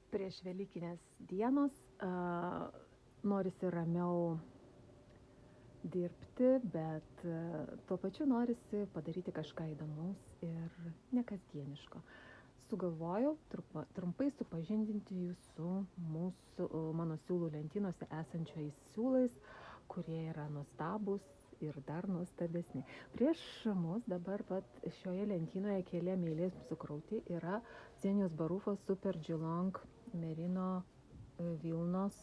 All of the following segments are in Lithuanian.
Prieš Velykinės dienos norisi ramiau dirbti, bet tuo pačiu norisi padaryti kažką įdomaus ir nekasdieniško. Sugalvojau trumpai supažindinti jūs su mano siūlų lentynose esančiais siūlais, kurie yra nuostabus ir dar nuostabesni. Prieš mus dabar šioje lentynoje keli eilės sukrauti yra Xenios Barufos Super Geelong merino vilnos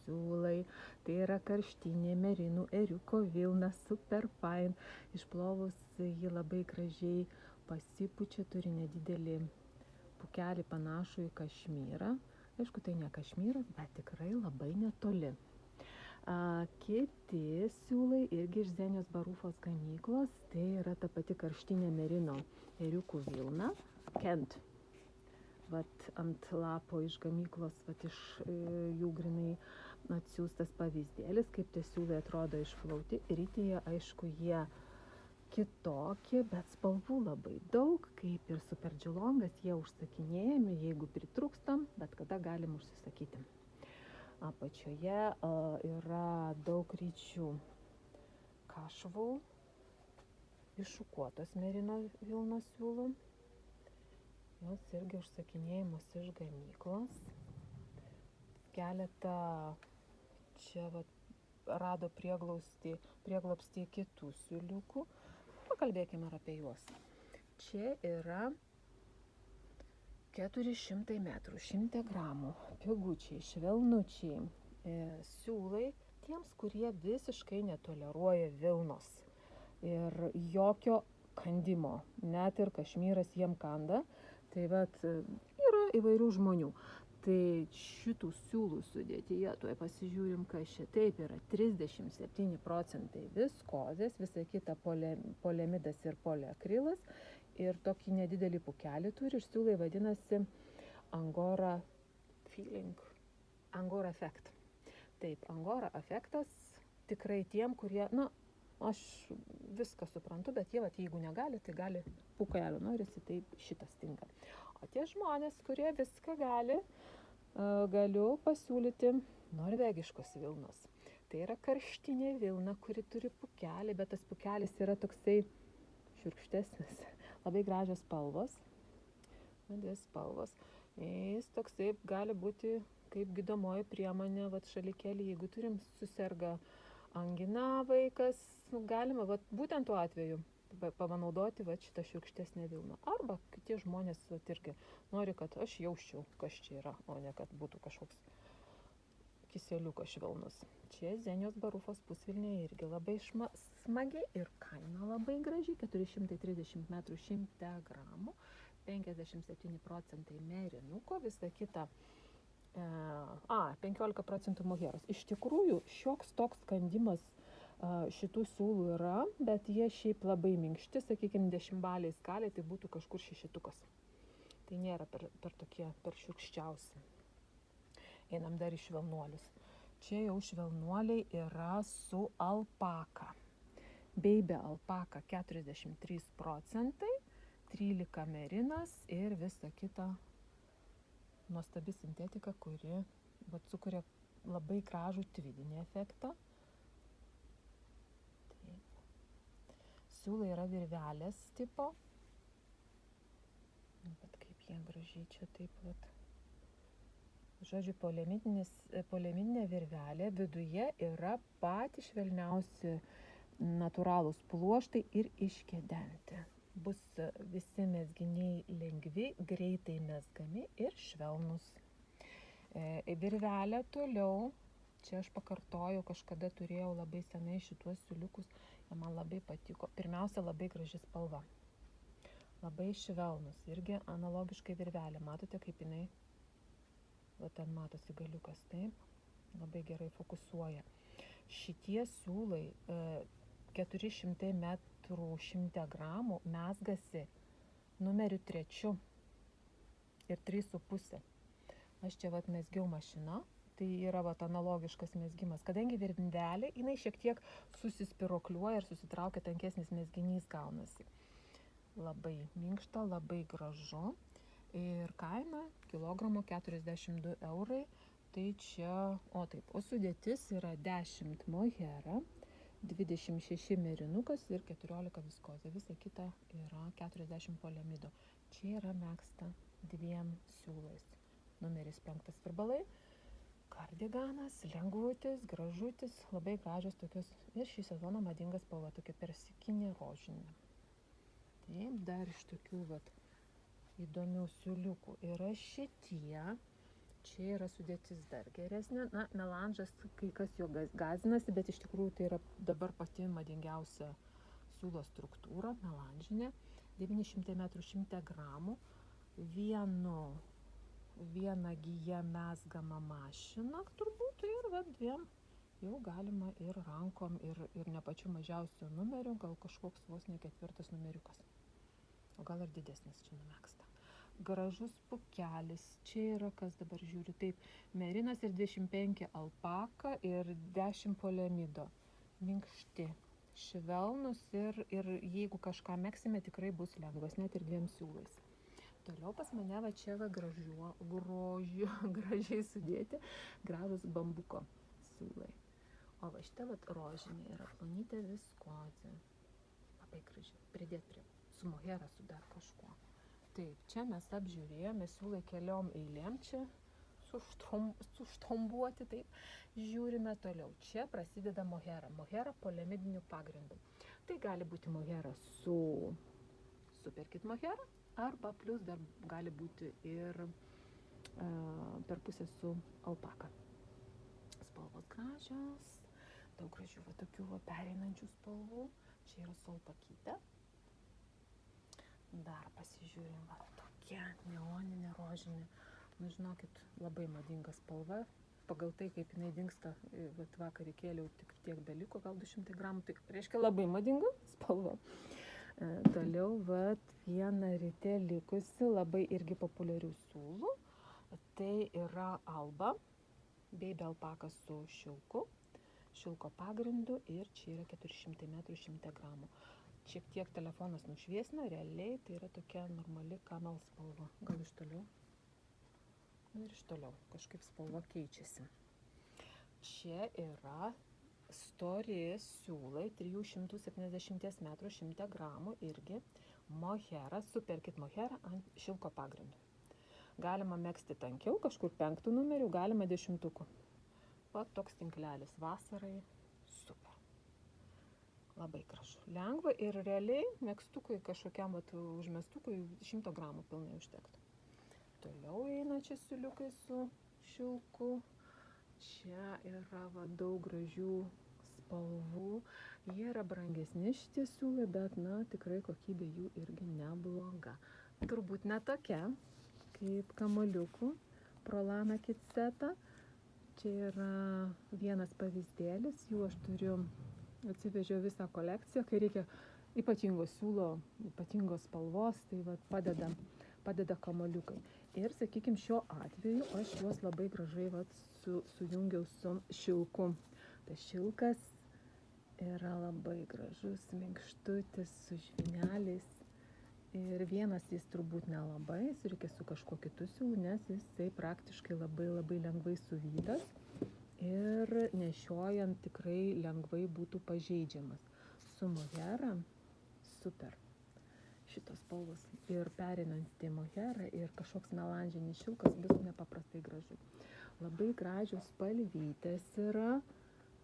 siūlai. Tai yra karštinė merinų ėriuko vilna Super Fine. Išplovus ji labai gražiai pasipučia, turi nedidelį pukelį panašų į kašmyrą. Aišku, tai ne kašmyras, bet tikrai labai netoli. Kiti siūlai irgi iš Xenios Barufos gamyklos, tai yra ta pati karštinė merino ėriukų vilna, Kent. Ant lapo iš gamyklos, iš jų grinai atsiųstas pavyzdėlis, kaip tie siūlai atrodo išplauti. Rytyje, aišku, jie kitokie, bet spalvų labai daug, kaip ir Super Geelongas, jie užsakinėjami, jeigu pritrūkstam, bet kada galim užsisakyti. Apačioje yra daug ryčių kašvų iš šukuotos merino vilnos siūlų. Jos irgi užsakinėjimus iš gamyklos. Keletą čia rado prieglobstį kitų siūliukų. Pakalbėkime ir apie juos. Čia yra 400 metrų, 100 gramų, pigučiai, švelnučiai, siūlai tiems, kurie visiškai netoleruoja vilnos ir jokio kandimo, net ir kašmyras jiem kanda. Tai yra įvairių žmonių. Tai šitų siūlų sudėtyje, tuoj pasižiūrim, kas čia taip yra 37% viskozės, visa kita poliamidas ir poliakrilas ir tokį nedidelį pukelį turi ir siūlai vadinasi Angora Effect. Taip, Angora efektas tikrai tiem, kurie, aš viską suprantu, bet jie, jeigu negali, tai gali pukelio norisi, tai šitas tinka. O tie žmonės, kurie viską gali, galiu pasiūlyti norvegiškos vilnos. Tai yra karštinė vilna, kuri turi pukelį, bet tas pukelis yra toksai šiurkštesnis. Labai gražios spalvos. Jis toksai gali būti kaip gydomoji priemonė, šalikėlį, jeigu turim suserga angina vaikas, galima būtent tuo atveju panaudoti šitą šiurkštesnę vilną. Arba kitie žmonės irgi nori, kad aš jausčiau, kas čia yra, o ne kad būtų kažkoks kiseliukas švelnus. Čia Xenios Barufos pusvilnė irgi labai smagi ir kaina labai graži, 430 metrų 100 gramų, 57% merinuko, visa kita 15% moheros. Iš tikrųjų, šioks toks kandimas šitų siūlų yra, bet jie šiaip labai minkšti, sakykime, 10-baliai skalė, tai būtų kažkur 6. Tai nėra per šiurkščiausi. Einam dar į švelnuolius. Čia jau švelnuoliai yra su alpaka. Baby alpaka 43%, 13 merinas ir visa kita nuostabi sintetika, kuri sukuria labai gražų tvidinį efektą. Siūlai yra virvelės tipo. Bet kaip jie gražiai čia taip Žodžiu, poliamidinė virvelė, viduje yra patys švelniausi natūralūs pluoštai ir iškedenti. Bus visi mezginiai lengvi, greitai mezgami ir švelnus. Virvelė toliau, čia aš pakartojau, kažkada turėjau labai senai šituos siūliukus, jie man labai patiko. Pirmiausia, labai graži spalva. Labai švelnus, irgi analogiškai virvelė. Matote, kaip jinai, ten matosi galiukas, taip, labai gerai fokusuoja. Šitie siūlai 400 metrų 100 gramų mezgasi numeriu 3 ir 3,5. Aš čia mezgiau mašina, tai yra analogiškas mezgimas. Kadangi virvelė, jinai šiek tiek susispirokliuoja ir susitraukia, tankesnis mezginys gaunasi. Labai minkšta, labai gražu. Ir kaina kilogramo 42 eurai. Tai čia, o sudėtis yra 10 mohera, 26 merinukas ir 14 viskozė. Visa kita yra 40 poliamido. Čia yra megzta 2 siūlais. Numeris 5 virbalai. Kardiganas, lengvutis, gražutis, labai gražios tokios. Ir šį sezoną madinga spalva, tokia persikinė rožinė. Taip, dar iš tokių įdomių siūliukų yra šitie. Čia yra sudėtis dar geresnė. Na, melanžas, kai kas jo gazinasi, bet iš tikrųjų tai yra dabar pati madingiausia siūlo struktūra, melanžinė. 900 m 100 gramų. Viena gija mezgama mašina, turbūt, ir dviem jau galima ir rankom, ir ne pačiu mažiausiu numeriu, gal kažkoks vos ne 4 numeriukas. O gal ir didesnis čia numegzta. Gražus pukelis. Čia yra, kas dabar žiūriu, taip, merinas ir 25 alpaka ir 10 poliamido. Minkšti, švelnus ir jeigu kažką megsime, tikrai bus lengvas, net ir 2 siūlais. Toliau pas mane čia gražiai sudėti, gražus bambuko siūlai. O šitą rožinė yra plonytė viskozė. Labai gražiai. Pridėti prie su mohera, su dar kažkuo. Taip, čia mes apžiūrėjome siūlai keliom eilėm, čia suštombuoti, taip. Žiūrime toliau. Čia prasideda mohera. Mohera poliamidiniu pagrindu. Tai gali būti mohera su superkit mohera, arba plus dar gali būti ir per pusę su alpaka. Spalvos gražios, daug gražių tokių pereinančių spalvų. Čia yra su alpakyte. Dar pasižiūrim, tokia neoninė rožinė. Nu, žinokit, labai madinga spalva. Pagal tai, kaip jinai dingsta, vakar įkėliau tik tiek beliko, gal 200 gramų. Tai reiškia labai madinga spalva. Toliau, viena ryte likusi labai irgi populiarių siūlų. Tai yra alba, baby alpaka su šilko pagrindu ir čia yra 400 m 100 gramų. Šiek tiek telefonas nušviesina, realiai tai yra tokia normali kamel spalva. Gal iš toliau? Ir iš toliau kažkaip spalva keičiasi. Čia yra stori siūlai 370 m 100 gramų irgi mohera, superkit mohera ant šilko pagrindu. Galima megzti tankiau, kažkur 5 numerių, galima 10. Toks tinklelis vasarai, super. Labai gražu. Lengva ir realiai megztukui kažkokiam užmestukui 100 gramų pilnai užtektų. Toliau eina čia siūliukai su šilku. Čia yra daug gražių spalvų. Jie yra brangesni šitie siūlai, bet tikrai kokybė jų irgi nebloga. Turbūt ne tokia kaip kamoliukų Prolana Kitseta. Čia yra vienas pavyzdėlis, jų aš atsivežiau visą kolekciją, kai reikia ypatingo siūlo, ypatingos spalvos, tai padeda kamoliukai. Ir, sakykime, šiuo atveju aš juos labai gražiai sujungiau su šilku. Tas šilkas yra labai gražus, minkštutis, su žvyneliais. Ir vienas jis turbūt nelabai, jis reikia su kažkuo kitu siūlu, nes jisai praktiškai labai lengvai suvytas ir nešiojant tikrai lengvai būtų pažeidžiamas. Su mohera super. Šitos spalvos ir pereinant į moherą ir kažkoks melanžinis šilkas bus nepaprastai gražu. Labai gražios spalvytės yra,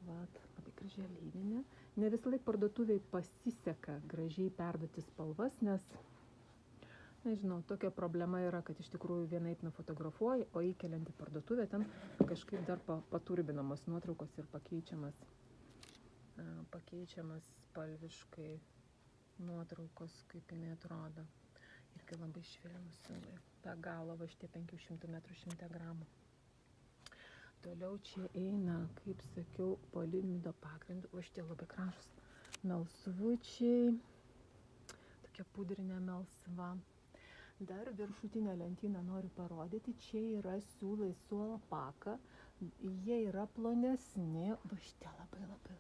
labai gražiai lyninė. Ne visą laiką parduotuviai pasiseka gražiai perduoti spalvas, nes, nežinau, tokia problema yra, kad iš tikrųjų vienaip nufotografuoji, o įkeliant į parduotuvę ten kažkaip dar paturbinamos nuotraukos ir pakeičiamas spalviškai nuotraukos, kaip jinai atrodo. Irgi labai švelnus siūlai. Be galo šitie 500 m 100 gramų. Toliau čia eina, kaip sakiau, poliamido pagrindu. Šitie labai gražus melsvučiai. Tokia pudrinė melsva. Dar viršutinę lentyną noriu parodyti. Čia yra siūlai su alpaka. Jie yra plonesni. Šitie labai.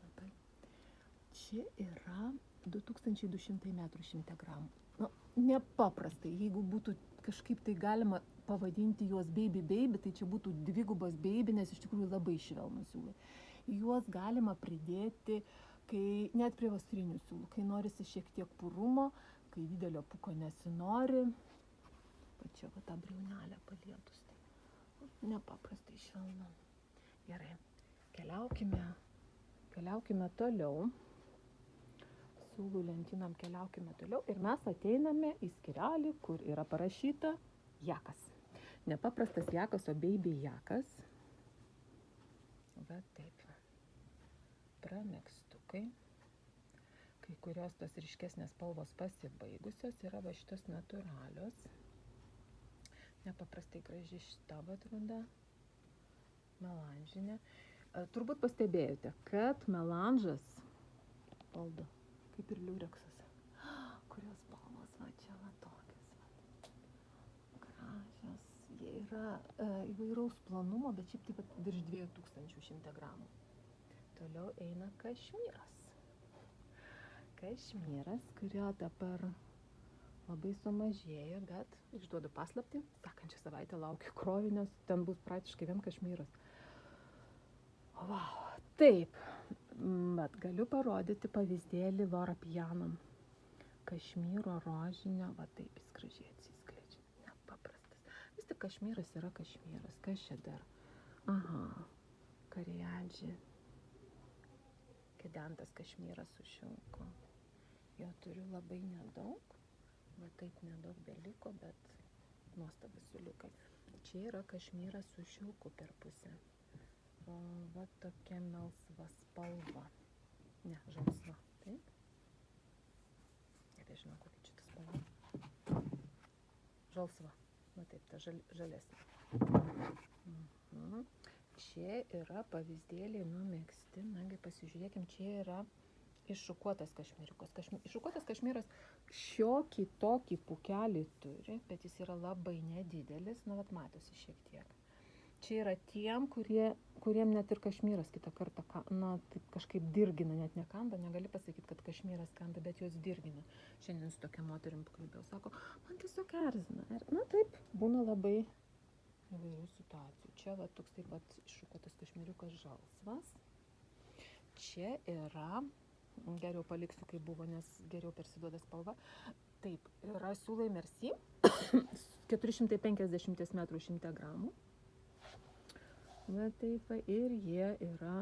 Čia yra 2200 m 100 gramų. Nepaprastai. Jeigu būtų kažkaip tai galima pavadinti juos baby, tai čia būtų dvigubas baby, nes iš tikrųjų labai švelnus siūlai. Juos galima pridėti, kai net prie vasarinių siūlų, kai norisi šiek tiek purumo, kai didelio puko nesinori. Pačia va tą briaunelę palietus, tai nepaprastai švelnu. Gerai, keliaukime toliau. Siūlų lentynam keliaukime toliau ir mes ateiname į skyrelį, kur yra parašyta jakas. Nepaprastas jakas, o baby jakas. Va taip. Pramegstukai. Kai kurios tos ryškesnės spalvos pasibaigusios yra va šitos natūralios. Nepaprastai graži šita ruda. Melanžinė. Turbūt pastebėjote, kad melanžas valdo. Kaip ir liureksas. Kurios spalvos, va čia va tokios. Gražios. Jie yra įvairaus planumo, bet šiaip taip pat virš 2100 gramų. Toliau eina kašmyras. Kašmyras, kurio dabar labai sumažėjo, bet išduodu paslaptį. Sekančią savaitę laukiu krovinės, ten bus praktiškai vien kašmyras. Wow, taip. Bet galiu parodyti pavyzdėlį Lora Pianam. Kašmyro rožinio, va taip jis gražiai atsiskleidžia. Nepaprastas. Vis tik kašmyras yra kašmyras. Kas čia dar? Aha, kariadži. Kedentas kašmyras su šilku. Jo turiu labai nedaug. Va taip nedaug beliko, bet nuostabus siūliukai. Čia yra kašmyras su šilku per pusę. Va tokia melsva spalva. Ne, žalsva. Taip. Nebežinau, kokia čia ta spalva. Žalsva. Va taip, ta žalesnė. Čia yra pavyzdėliai numegzti. Nagi pasižiūrėkim, čia yra iššukuotas kašmyriukas. Iššukuotas kašmyras šiokį tokį pukelį turi, bet jis yra labai nedidelis. Na, vat matosi šiek tiek. Čia yra tiem, kuriem net ir kašmyras kitą kartą, taip kažkaip dirgina, net nekanda, negali pasakyti, kad kašmyras kanda, bet jos dirgina. Šiandien su tokia moterim pakalbėjau, sako, man tiesiog erzina. Na taip, būna labai įvairių situacijų. Čia va toks taip pat iššukuotas kašmyriukas žalsvas. Čia yra, geriau paliksiu kaip buvo, nes geriau persiduoda spalva. Taip, yra siūlai Merci, 450 metrų 100 gramų. Va taip, ir jie yra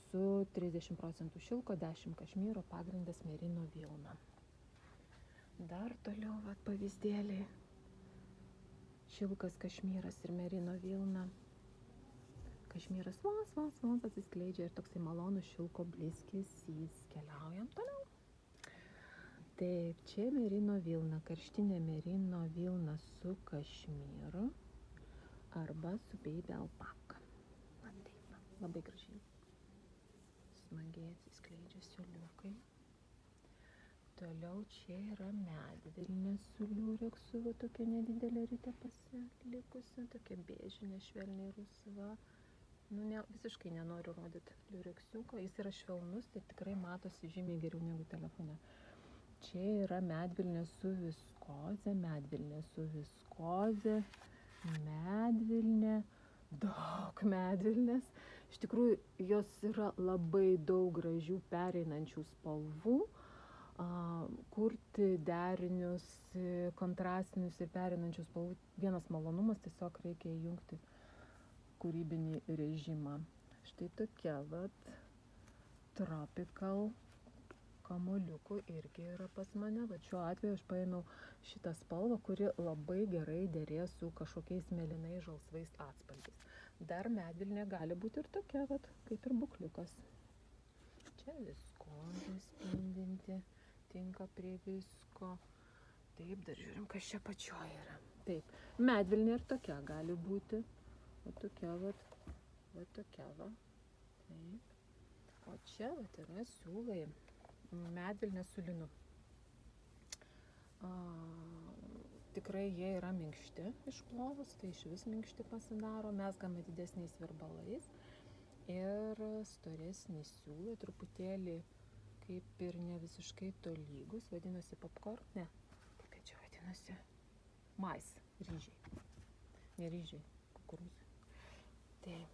su 30% šilko, 10 kašmyro, pagrindas merino vilna. Dar toliau va pavyzdėliai. Šilkas kašmyras ir merino vilna. Kašmyras vos atsiskleidžia ir toksai malonus šilko blizgesys. Keliaujam toliau. Taip, čia merino vilna, karštinė merino vilna su kašmyru arba su baby alpaka. Labai gražiai. Smagiai atsiskleidžia siūliukai. Toliau čia yra medvilnė su liureksu, va tokia nedidelė ryte pasilikusi, tokia bežinė, švelniai rusva. Visiškai nenoriu rodyti liureksiuko, jis yra švelnus, tai tikrai matosi žymiai geriau negu telefone. Čia yra medvilnė su viskoze, daug medvilnės. Iš tikrųjų, jos yra labai daug gražių pereinančių spalvų, kurti derinius, kontrastinius ir pereinančių spalvų. Vienas malonumas, tiesiog reikia įjungti kūrybinį režimą. Štai tokia vat tropical kamuoliukų irgi yra pas mane. Va šiuo atveju aš paėmiau šitą spalvą, kuri labai gerai derės su kažkokiais mėlynais žalsvais atspalviais. Dar medvilnė gali būti ir tokia, vat, kaip ir bukliukas. Čia viskozė spindinti, tinka prie visko. Taip, dar žiūrim, kas čia pačioje yra. Taip, medvilnė ir tokia gali būti. Va tokia, va. Taip. O čia, va, yra siūlai. Medvilnė su linu. Tikrai jie yra minkšti išplovus, tai iš vis minkšti pasidaro, mezgame didesniais virbalais ir storesni siūlai, truputėlį kaip ir ne visiškai tolygus, vadinasi popcorn, ne, kaip čia vadinasi, Mais, ryžiai. Ne ryžiai, kukurūzai. Taip.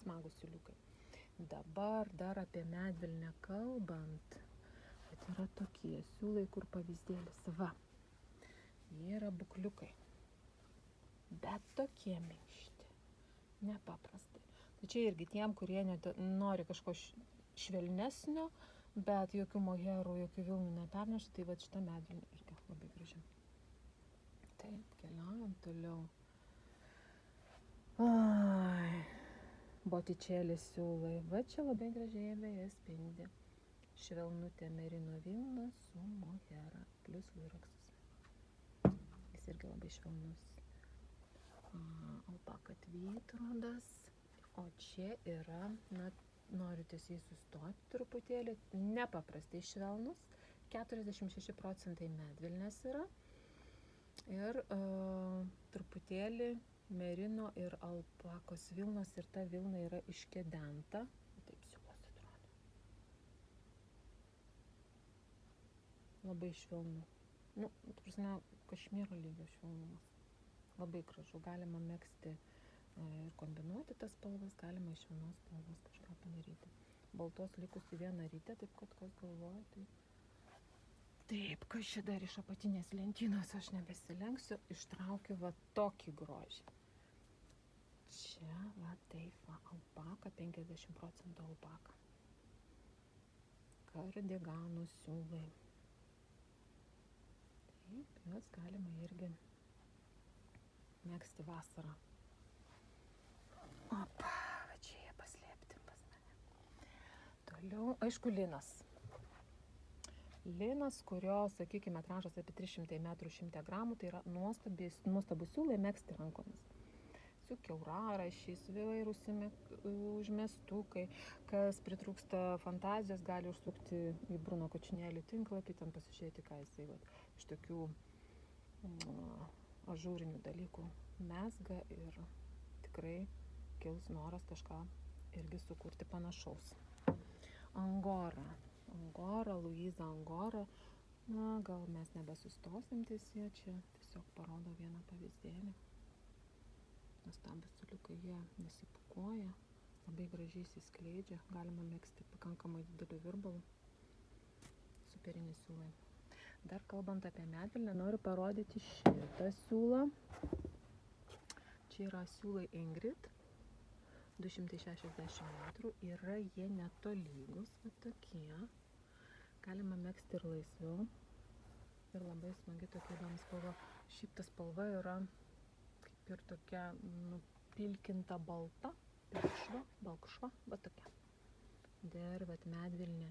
Smagus siūliukai. Dabar dar apie medvilnę kalbant. Bet yra tokie siūlai, kur pavyzdėlis. Va. Jie yra bukliukai. Bet tokie minkšti. Nepaprastai. Tai čia irgi tiem, kurie nori kažko švelnesnio, bet jokių moherų, jokių vilnų neperneša, tai va šita medvilnė irgi labai graži. Taip, keliaujam toliau. Ai, botičėlį siūlai. Va čia labai gražiai vėjas spindi. Švelnutė merino vilna su mohera, plus luraksus. Jis irgi labai švelnus. Alpaka tvytrodas. O čia yra, noriu tiesiai sustoti truputėlį, nepaprastai švelnus. 46% medvilnės yra. Ir truputėlį merino ir alpakos vilnos ir ta vilna yra iškedenta. Taip siūlas atrodo. Labai švelnu. Prasme, kašmyro lygio švelnumas. Labai gražu. Galima megzti ir kombinuoti tas spalvas, galima iš vienos spalvos kažką padaryti. Baltos likusi vieną rytę, taip kad kas galvoja, tai... Taip, kas čia dar iš apatinės lentynos, aš nebesilenksiu, ištraukiu va tokį grožį. Čia va taip va, alpaka, 50% alpaka. Kardiganų siūlai. Taip, juos galima irgi megzti vasarą. Opa, va čia jie paslėpti pas mane. Toliau, aišku, linas. Linas, kurio, sakykime, metražas apie 300 metrų 100 gramų, tai yra nuostabus siūlai megzti rankomis. Su kiauraraščiais, įvairūs užmestukai, kas pritrūksta fantazijos, gali užsukti į Bruno Kočinėlį tinklapį, ten pasižiūrėti, ką jisai iš tokių ažūrinių dalykų mezga ir tikrai kils noras kažką irgi sukurti panašaus. Angora, Luiza Angora. Gal mes nebesustosim ties jie, čia tiesiog parodo vieną pavyzdėlį. Nuostabus siūliukai, jie nesipukuoja, labai gražiai įsiskleidžia, galima megzti pakankamai didelių virbalų. Superinis siūlai. Dar kalbant apie medvilnę, noriu parodyti šitą siūlą. Čia yra siūlai Ingrid. 260 metrų, yra jie netolygus, va tokie. Galima megzti ir laisviau. Ir labai smagi tokia įdomi spalva. Šiaip ta spalva yra kaip ir tokia nupilkinta balta, balkšva, va tokia. Dar vat medvilnė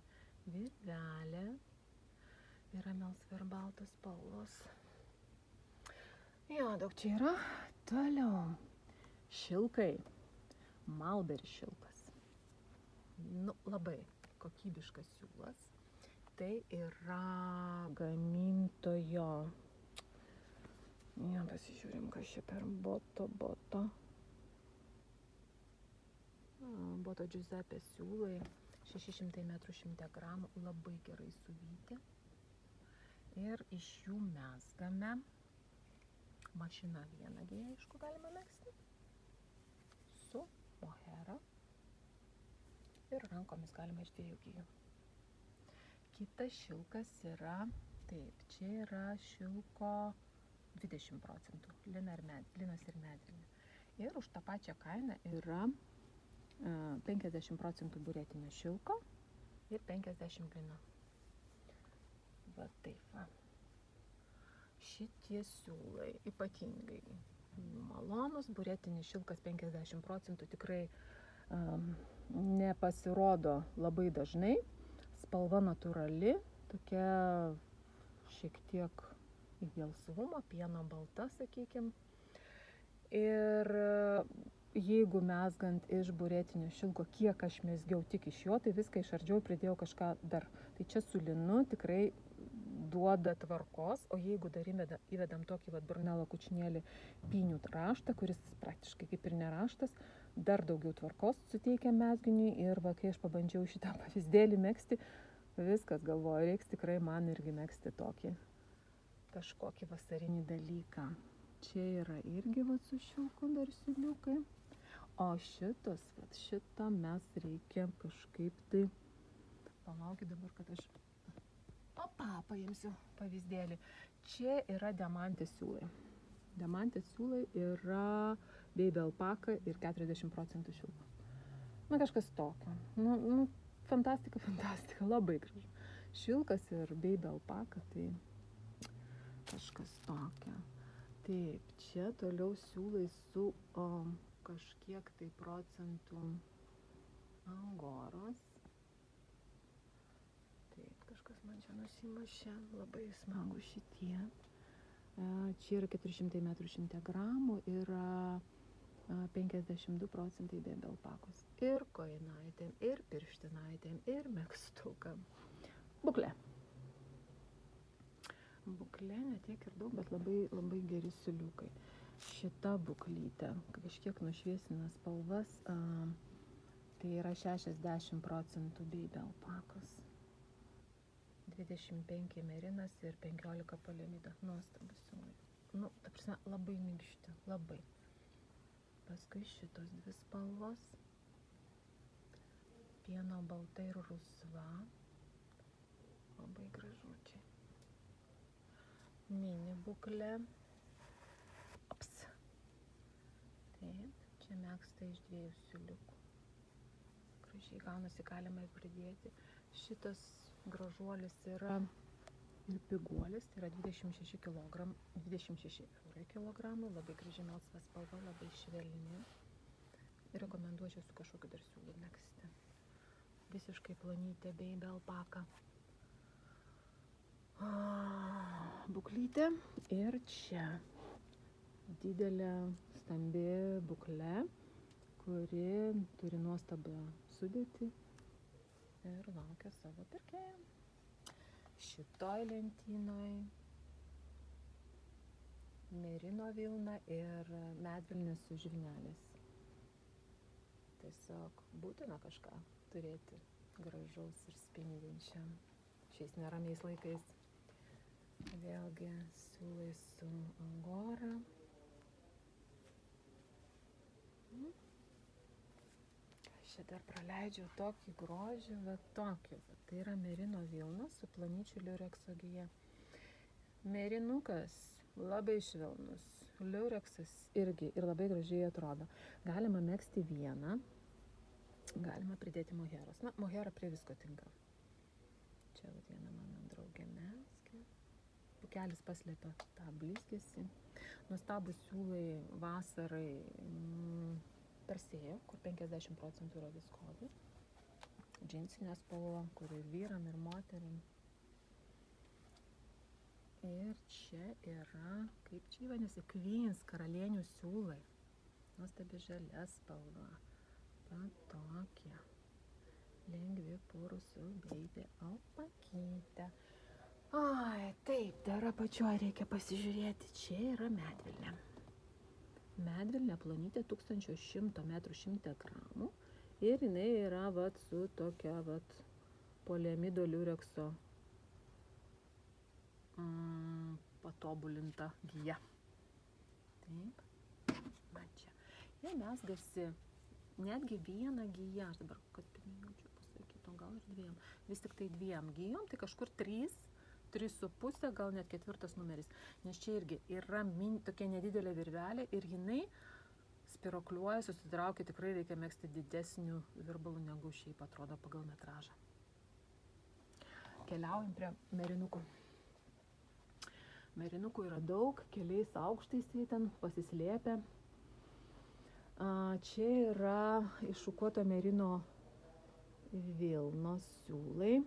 virvelė yra melsva ir baltos spalvos. Jo, daug čia yra. Toliau. Šilkai. Mulberry šilkas. Labai kokybiškas siūlas. Tai yra gamintojo. Pasižiūrim, kas čia per Boto. Boto Giuseppe siūlai. 600 metrų 100 gramų. Labai gerai suvyti. Ir iš jų mezgame. Mašina vienagį, aišku, galima megzti. Su mohera. Ir rankomis galima iš 2 gijų. Kitas šilkas yra, taip, čia yra šilko 20%, linas ir medvilnė. Ir už tą pačią kainą yra 50% burėtinio šilko ir 50 lino. Va taip va. Šitie siūlai ypatingai malonus, burėtinis šilkas 50% tikrai nepasirodo labai dažnai. Spalva natūrali, tokia šiek tiek į gelsvumą, pieno balta, sakykim. Ir jeigu mezgant iš burėtinio šilko, kiek aš mezgiau tik iš jo, tai viską išardžiau, pridėjau kažką dar. Tai čia su linu tikrai duoda tvarkos, o jeigu dar įvedam tokį Brunello Cucinelli pynių raštą, kuris praktiškai kaip ir neraštas, dar daugiau tvarkos suteikia mezginiui. Ir kai aš pabandžiau šitą pavyzdėlį megzti, viskas galvoju, reiks tikrai man irgi megzti tokį kažkokį vasarinį dalyką. Čia yra irgi vat su šilku dar siūliukai. O šitą mes reikia kažkaip tai. Palaukit dabar, kad aš paimsiu pavyzdėlį. Čia yra diamantės siūlai. Diamantės siūlai yra baby alpaka ir 40% šilko. Na, kažkas tokio. Nu, fantastika, labai gražu. Šilkas ir baby alpaka, tai kažkas tokio. Taip, čia toliau siūlai su kažkiek tai procentų angoros. Taip, kažkas man čia nusimašė, labai smagu šitie. Čia yra 400 metrų 100 gramų ir 52% baby alpakos. Ir kojinaitėm, ir pirštinaitėm, ir megztukam. Buklė. Buklė ne tiek ir daug, bet labai geri siūliukai. Šita buklytė kažkiek nušviesina spalvas, tai yra 60% baby alpakos. 25 merinas ir 15 poliamido. Nuostabus siūlai. Nu, ta prasme, labai minkšti, labai. Paskui šitos dvi spalvos. Pieno balta ir rusva. Labai gražučiai. Mini buklė. Ops. Taip, čia megzta iš 2 siūliukų. Gražiai gaunasi, galima pridėti. Šitas gražuolis yra ir piguolis, tai yra 26 eurai kilogramų, labai graži melsva spalva, labai švelni. Rekomenduočiau su kažkokiu dar siūlu megzti. Visiškai plonytė baby alpaka. Buklytė ir čia didelė stambi buklė, kuri turi nuostabą sudėtį ir laukia savo pirkėjo. Šitoj lentynoj merino vilna ir medvilnės su žvyneliais. Tiesiog būtina kažką turėti gražaus ir spindinčiam šiais neramiais laikais. Vėlgi siūlai su angora. Aš čia dar praleidžiau tokį grožį, tokį. Tai yra merino vilna su planyčiu liurekso gija. Merinukas labai švelnus. Liureksas irgi ir labai gražiai atrodo. Galima megzti vieną, galima pridėti moheros. Na, mohera prie visko tinka. Čia viena mano draugė mezgė. Pukelis paslėpia tą blizgesį. Nuostabus siūlai vasarai Persėjo, kur 50% yra viskovi. Džinsinė spalva, kur ir vyram, ir moterim. Ir čia yra, kaip čia vadinasi, Queens karalienių siūlai. Nuostabi žalia spalva. Tokie. Lengvi purų su baby alpakyte. Ai, taip, dar apačioj reikia pasižiūrėti. Čia yra medvilnė. Medvilnė plonytė 1100 metrų 100 gramų. Ir jinai yra su tokia poliamido liurekso patobulinta gija. Taip, man čia. Jie mezgasi netgi vieną giją. Aš dabar, kad pinigaučiau pasakyti, gal ir 2. Vis tik tai 2 gijom, tai kažkur 3,5, gal net 4 numeris. Nes čia irgi yra tokia nedidelė virvelė ir jinai spirokliuoja, susitraukia, tikrai reikia megzti didesnių virbalų negu šiaip atrodo pagal metražą. Keliaujam prie merinukų. Merinukų yra daug, keliais aukštais jie ten pasislėpę. Čia yra iššukuoto merino vilnos siūlai.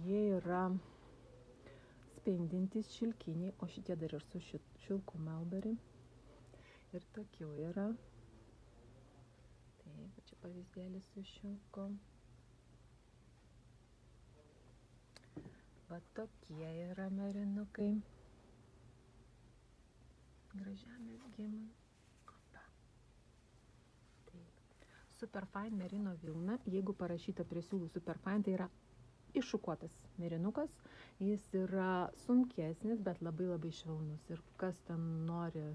Jie yra spindintys šilkiniai, o šitie dar ir su šilku Melberry. Ir tokių yra. Taip, čia pavyzdėlis su šilku. Va tokie yra merinukai. Gražiam mezgimui. Superfine merino vilna, jeigu parašyta prie siūlų Superfine, tai yra iššukuotas merinukas, jis yra sunkesnis, bet labai labai švelnus. Ir kas ten nori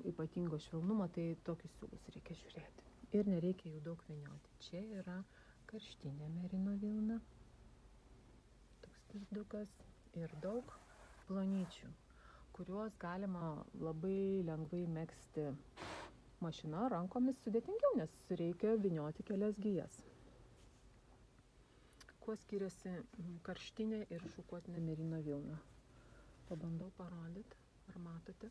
ypatingo švelnumo, tai tokius siūlus reikia žiūrėti. Ir nereikia jų daug vynioti. Čia yra karštinė merino vilna, toks tirdukas ir daug plonyčių, kuriuos galima labai lengvai megzti mašina, rankomis sudėtingiau, nes reikia vynioti kelias gijas. Kuo skiriasi karštinė ir šukuotinė merino vilna? Pabandau parodyti, ar matote.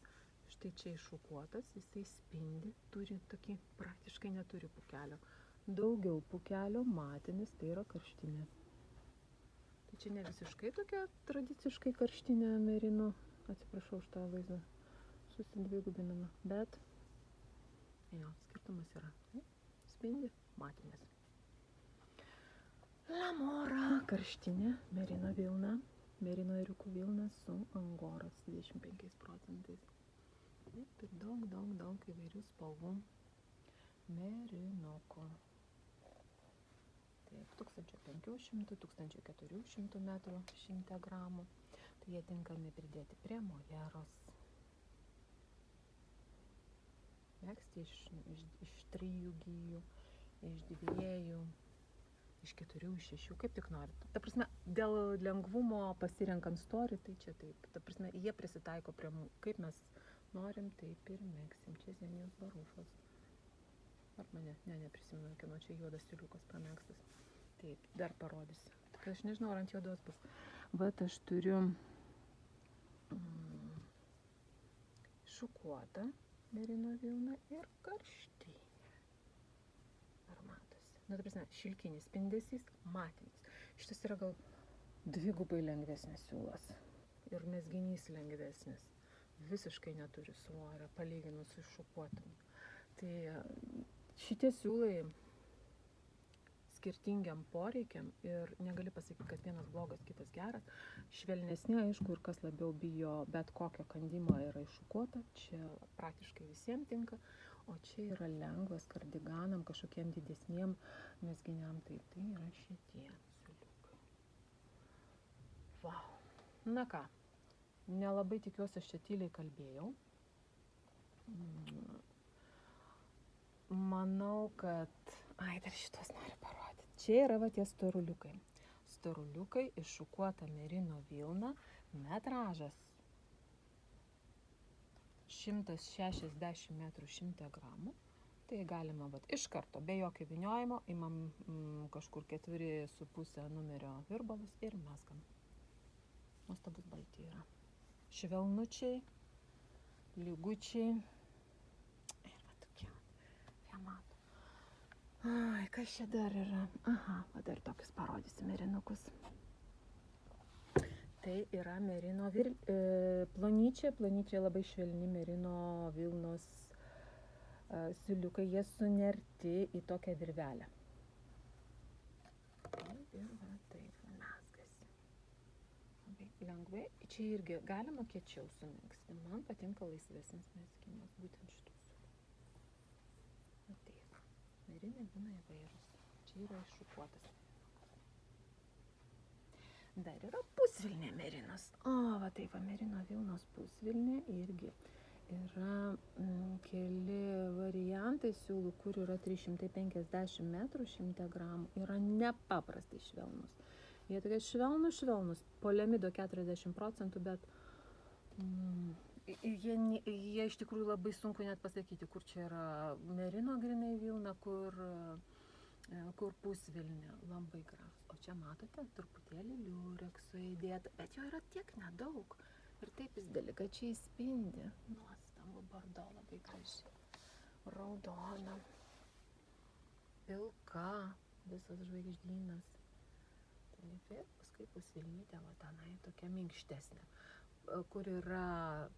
Štai čia iššukuotas, jisai spindi, turi tokį, praktiškai neturi pūkelio. Daugiau pūkelio, matinis, tai yra karštinė. Tai čia ne visiškai tokia tradiciškai karštinė merino, atsiprašau už tą vaizdą, susidvigubinama, bet jo, skirtumas yra. Spindi, matinis. Lamora, karštinė, merino vilna, merino ėriukų vilna su angoros 25%. Ir daug įvairių spalvų merinoko. Taip, 1500–1400 metrų 100 gramų. Tai jie tinkami pridėti prie mojeros. Megzti iš 3 gijų, iš 2, iš 4, iš 6, kaip tik norit. Ta prasme, dėl lengvumo pasirenkant storį, tai čia taip. Ta prasme, jie prisitaiko prie mūsų. Kaip mes norim, taip ir megsim. Čia Zenijos Barufas. Ar mane? Neprisimenu, kieno čia juodas siūliukas pramegztas. Taip, dar parodysiu. Tik aš nežinau, ar ant juodos bus. Vat aš turiu šukuotą merino vilną ir karštinę. Ar matosi? Nu, ta prasme, šilkinis spindesys, matinis. Šitas yra gal dvigubai lengvesnis siūlas. Ir mezginys lengvesnis. Visiškai neturi svorio, palyginus su šukuotam. Tai šitie siūlai skirtingiam poreikiam ir negali pasakyti, kad vienas blogas, kitas geras. Švelnesnė, aišku, ir kas labiau bijo bet kokio kandimo yra iššukuota. Čia praktiškai visiems tinka. O čia yra lengvas kardiganam, kažkokiem didesniem mezginiam. Tai yra šitie siūliukai. Vau. Na ką, nelabai tikiuosi, aš čia tyliai kalbėjau. Manau, kad... dar šitos noriu parodyti. Čia yra va tie storuliukai. Storuliukai iššukuota merino vilna, metražas 160 metrų 100 gramų. Tai galima iš karto, be jokio vyniojimo, imam kažkur 4,5 numerio virbalus ir mezgam. Nuostabus balti yra. Švelnučiai, lygučiai. Ir va tokie. Jie mato. Ai, kas čia dar yra? Aha, va dar tokius parodysiu merinukus. Tai yra merino plonyčiai labai švelni merino vilnos siūliukai, jie sunerti į tokią virvelę. Ir va taip mezgasi. Labai lengvai. Čia irgi galima kiečiau sumegzti. Man patinka laisvesnis mezgimas, būtent šitų siūlių. Va taip. Merinai būna įvairūs. Čia yra iššukuotas. Dar yra pusvilnė merinos. Va taip, merino vilnos pusvilnė irgi yra keli variantai siūlų, kur yra 350 metrų 100 gramų. Yra nepaprastai švelnus. Jie tokie švelnus, poliamido 40%, bet jie iš tikrųjų labai sunku net pasakyti, kur čia yra merino grinai vilna, kur pusvilnė, labai gražus. O čia matote, truputėlį liurekso įdėta, bet jo yra tiek nedaug. Ir taip jis delikačiai spindi. Nuostabu, bordo labai graži. Raudona, pilka, visas žvaigždynas. Taip, ir paskui pusvilnytė, va tenai tokia minkštesnė, kur yra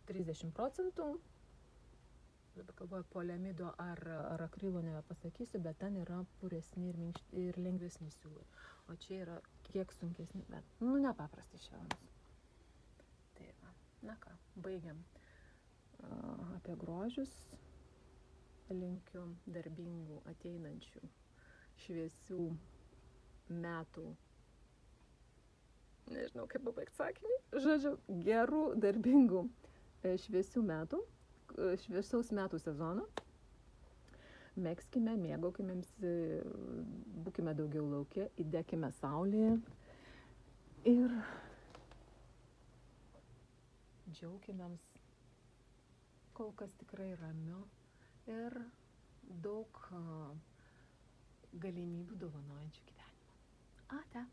30%. Dabar kalbuoju poliamido ar akrilo nepasakysiu, bet ten yra puresni ir lengvesni siūlai. O čia yra kiek sunkesni, bet nepaprastai švelnus. Tai va, na ką, baigiam apie grožius. Linkiu darbingų, ateinančių, šviesių metų nežinau kaip pabaigti sakinį, žodžiu, gerų, darbingų, šviesių metų, šviesaus metų sezono. Megzkime, mėgaukimėms, būkime daugiau lauke, įdėkime saulėje ir džiaukimėms kol kas tikrai ramiu ir daug galimybių dovanojančių gyvenimą. Ate.